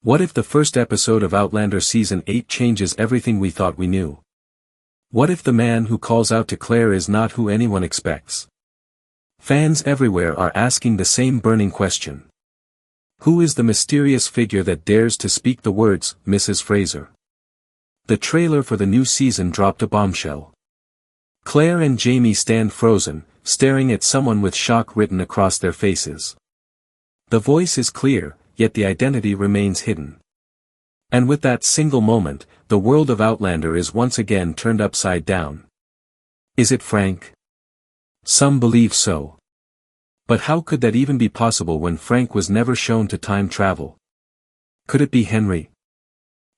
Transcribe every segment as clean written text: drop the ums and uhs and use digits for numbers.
What if the first episode of Outlander Season 8 changes everything we thought we knew? What if the man who calls out to Claire is not who anyone expects? Fans everywhere are asking the same burning question. Who is the mysterious figure that dares to speak the words, Mrs. Fraser? The trailer for the new season dropped a bombshell. Claire and Jamie stand frozen, staring at someone with shock written across their faces. The voice is clear, yet the identity remains hidden. And with that single moment, the world of Outlander is once again turned upside down. Is it Frank? Some believe so. But how could that even be possible when Frank was never shown to time travel? Could it be Henry?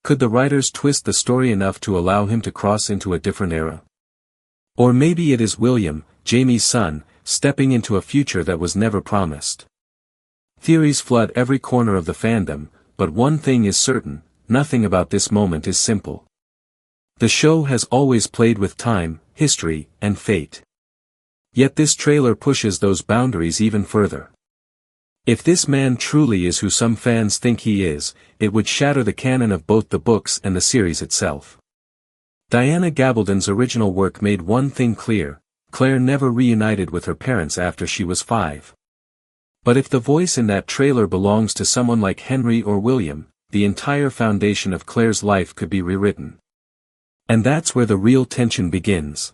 Could the writers twist the story enough to allow him to cross into a different era? Or maybe it is William, Jamie's son, stepping into a future that was never promised. Theories flood every corner of the fandom, but one thing is certain, nothing about this moment is simple. The show has always played with time, history, and fate. Yet this trailer pushes those boundaries even further. If this man truly is who some fans think he is, it would shatter the canon of both the books and the series itself. Diana Gabaldon's original work made one thing clear: Claire never reunited with her parents after she was 5. But if the voice in that trailer belongs to someone like Henry or William, the entire foundation of Claire's life could be rewritten. And that's where the real tension begins.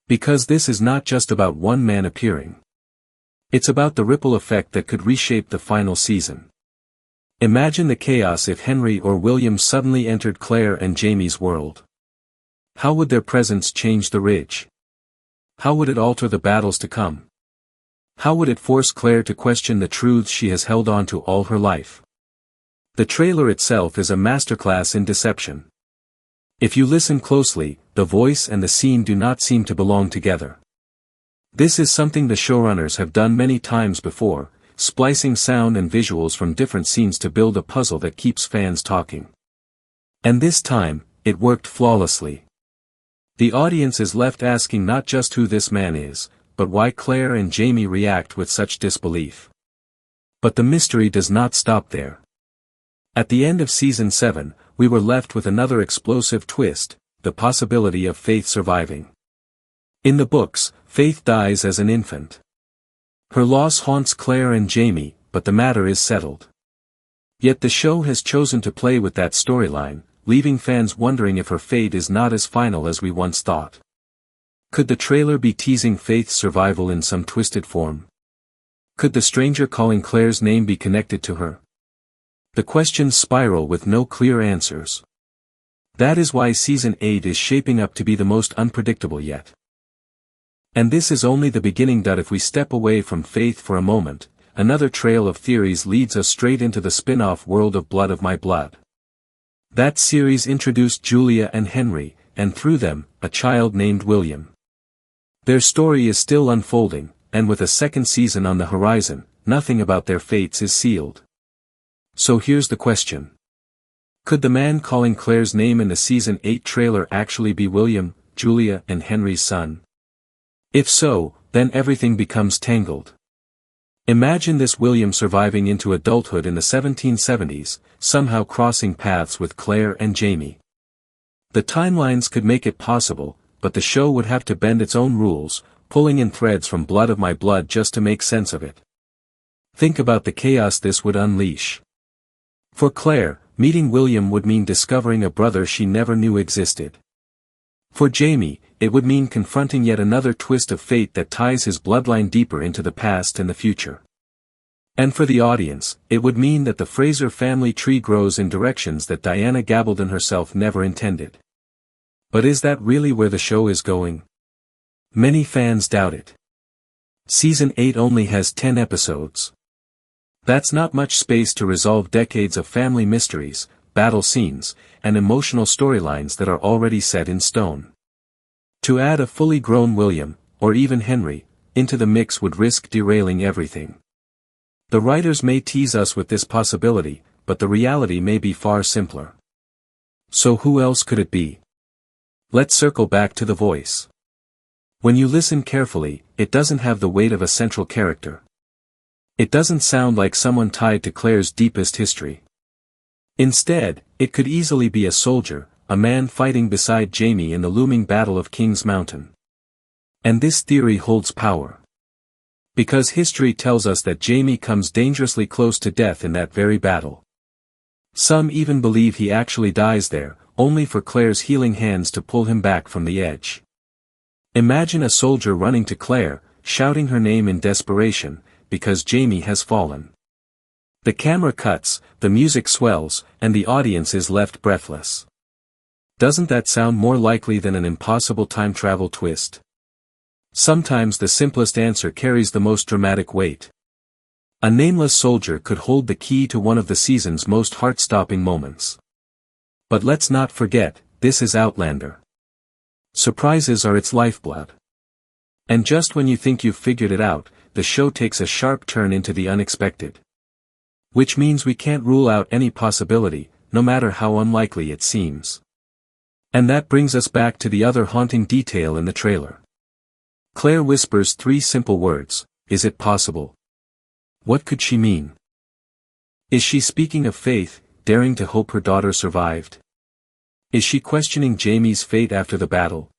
Because this is not just about one man appearing. It's about the ripple effect that could reshape the final season. Imagine the chaos if Henry or William suddenly entered Claire and Jamie's world. How would their presence change the Ridge? How would it alter the battles to come? How would it force Claire to question the truths she has held on to all her life? The trailer itself is a masterclass in deception. If you listen closely, the voice and the scene do not seem to belong together. This is something the showrunners have done many times before, splicing sound and visuals from different scenes to build a puzzle that keeps fans talking. And this time, it worked flawlessly. The audience is left asking not just who this man is, but why Claire and Jamie react with such disbelief. But the mystery does not stop there. At the end of Season 7, we were left with another explosive twist, the possibility of Faith surviving. In the books, Faith dies as an infant. Her loss haunts Claire and Jamie, but the matter is settled. Yet the show has chosen to play with that storyline, leaving fans wondering if her fate is not as final as we once thought. Could the trailer be teasing Faith's survival in some twisted form? Could the stranger calling Claire's name be connected to her? The questions spiral with no clear answers. That is why Season 8 is shaping up to be the most unpredictable yet. And this is only the beginning. If we step away from Faith for a moment, another trail of theories leads us straight into the spin-off world of Blood of My Blood. That series introduced Julia and Henry, and through them, a child named William. Their story is still unfolding, and with a second season on the horizon, nothing about their fates is sealed. So here's the question. Could the man calling Claire's name in the Season 8 trailer actually be William, Julia and Henry's son? If so, then everything becomes tangled. Imagine this William surviving into adulthood in the 1770s, somehow crossing paths with Claire and Jamie. The timelines could make it possible, but the show would have to bend its own rules, pulling in threads from Blood of My Blood just to make sense of it. Think about the chaos this would unleash. For Claire, meeting William would mean discovering a brother she never knew existed. For Jamie, it would mean confronting yet another twist of fate that ties his bloodline deeper into the past and the future. And for the audience, it would mean that the Fraser family tree grows in directions that Diana Gabaldon herself never intended. But is that really where the show is going? Many fans doubt it. Season 8 only has 10 episodes. That's not much space to resolve decades of family mysteries, battle scenes, and emotional storylines that are already set in stone. To add a fully grown William, or even Henry, into the mix would risk derailing everything. The writers may tease us with this possibility, but the reality may be far simpler. So who else could it be? Let's circle back to the voice. When you listen carefully, it doesn't have the weight of a central character. It doesn't sound like someone tied to Claire's deepest history. Instead, it could easily be a soldier, a man fighting beside Jaime in the looming battle of King's Mountain. And this theory holds power. Because history tells us that Jaime comes dangerously close to death in that very battle. Some even believe he actually dies there, only for Claire's healing hands to pull him back from the edge. Imagine a soldier running to Claire, shouting her name in desperation, because Jaime has fallen. The camera cuts, the music swells, and the audience is left breathless. Doesn't that sound more likely than an impossible time travel twist? Sometimes the simplest answer carries the most dramatic weight. A nameless soldier could hold the key to one of the season's most heart-stopping moments. But let's not forget, this is Outlander. Surprises are its lifeblood. And just when you think you've figured it out, the show takes a sharp turn into the unexpected. Which means we can't rule out any possibility, no matter how unlikely it seems. And that brings us back to the other haunting detail in the trailer. Claire whispers 3 simple words, "Is it possible?" What could she mean? Is she speaking of faith, daring to hope her daughter survived? Is she questioning Jaime's fate after the battle?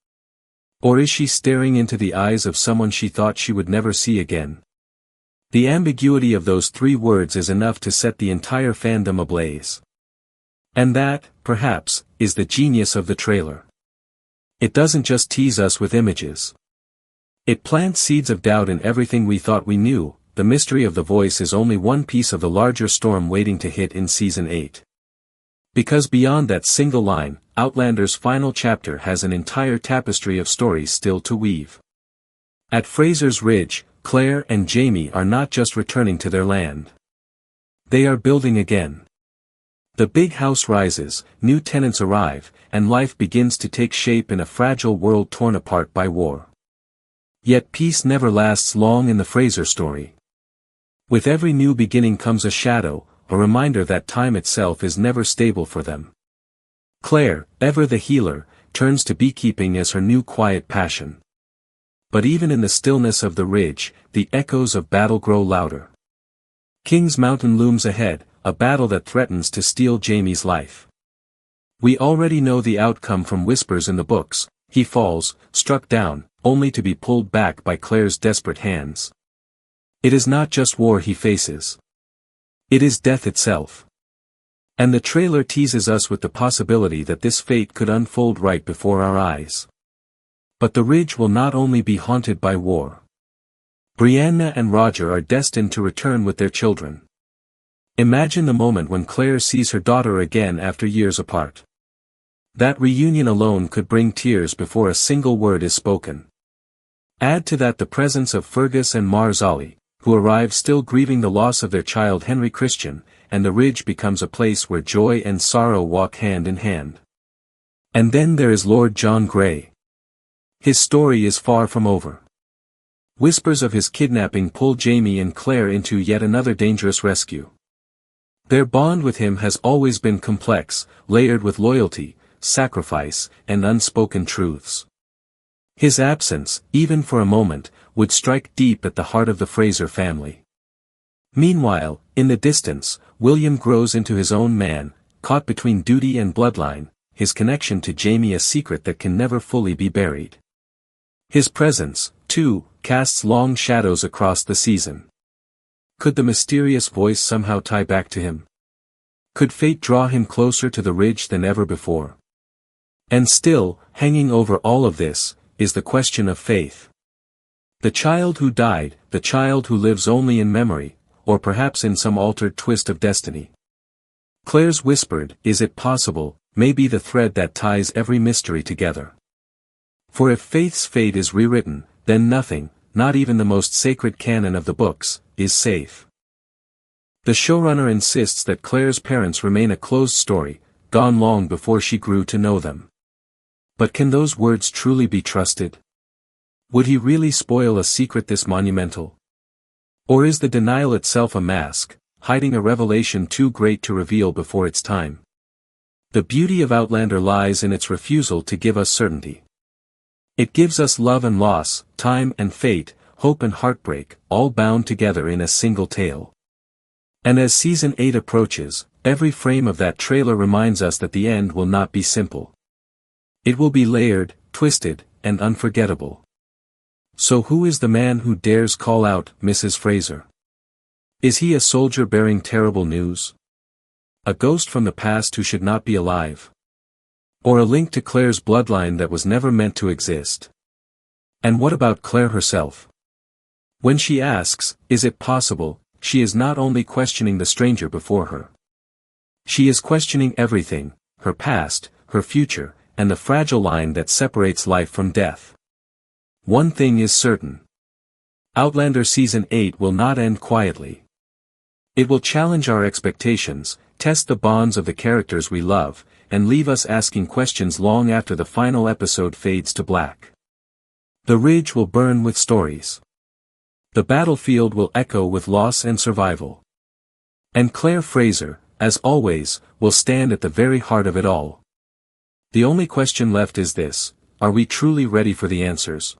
Or is she staring into the eyes of someone she thought she would never see again? The ambiguity of those 3 words is enough to set the entire fandom ablaze. And that, perhaps, is the genius of the trailer. It doesn't just tease us with images. It plants seeds of doubt in everything we thought we knew. The mystery of the voice is only one piece of the larger storm waiting to hit in Season 8. Because beyond that single line, Outlander's final chapter has an entire tapestry of stories still to weave. At Fraser's Ridge, Claire and Jaime are not just returning to their land. They are building again. The big house rises, new tenants arrive, and life begins to take shape in a fragile world torn apart by war. Yet peace never lasts long in the Fraser story. With every new beginning comes a shadow, a reminder that time itself is never stable for them. Claire, ever the healer, turns to beekeeping as her new quiet passion. But even in the stillness of the ridge, the echoes of battle grow louder. King's Mountain looms ahead, a battle that threatens to steal Jaime's life. We already know the outcome from whispers in the books. He falls, struck down, only to be pulled back by Claire's desperate hands. It is not just war he faces. It is death itself. And the trailer teases us with the possibility that this fate could unfold right before our eyes. But the ridge will not only be haunted by war. Brianna and Roger are destined to return with their children. Imagine the moment when Claire sees her daughter again after years apart. That reunion alone could bring tears before a single word is spoken. Add to that the presence of Fergus and Marzali, who arrive still grieving the loss of their child Henry Christian, and the ridge becomes a place where joy and sorrow walk hand in hand. And then there is Lord John Grey. His story is far from over. Whispers of his kidnapping pull Jaime and Claire into yet another dangerous rescue. Their bond with him has always been complex, layered with loyalty, sacrifice, and unspoken truths. His absence, even for a moment, would strike deep at the heart of the Fraser family. Meanwhile, in the distance, William grows into his own man, caught between duty and bloodline, his connection to Jaime a secret that can never fully be buried. His presence, too, casts long shadows across the season. Could the mysterious voice somehow tie back to him? Could fate draw him closer to the ridge than ever before? And still, hanging over all of this, is the question of faith. The child who died, the child who lives only in memory, or perhaps in some altered twist of destiny. Claire's whispered, "Is it possible?" may be the thread that ties every mystery together. For if faith's fate is rewritten, then nothing, not even the most sacred canon of the books, is safe. The showrunner insists that Claire's parents remain a closed story, gone long before she grew to know them. But can those words truly be trusted? Would he really spoil a secret this monumental? Or is the denial itself a mask, hiding a revelation too great to reveal before its time? The beauty of Outlander lies in its refusal to give us certainty. It gives us love and loss, time and fate, hope and heartbreak, all bound together in a single tale. And as Season 8 approaches, Every frame of that trailer reminds us that the end will not be simple. It will be layered, twisted, and unforgettable. So who is the man who dares call out, Mrs. Fraser? Is he a soldier bearing terrible news? A ghost from the past who should not be alive? Or a link to Claire's bloodline that was never meant to exist? And what about Claire herself? When she asks, is it possible, she is not only questioning the stranger before her. She is questioning everything, her past, her future, and the fragile line that separates life from death. One thing is certain. Outlander Season 8 will not end quietly. It will challenge our expectations, test the bonds of the characters we love, and leave us asking questions long after the final episode fades to black. The ridge will burn with stories. The battlefield will echo with loss and survival. And Claire Fraser, as always, will stand at the very heart of it all. The only question left is this: are we truly ready for the answers?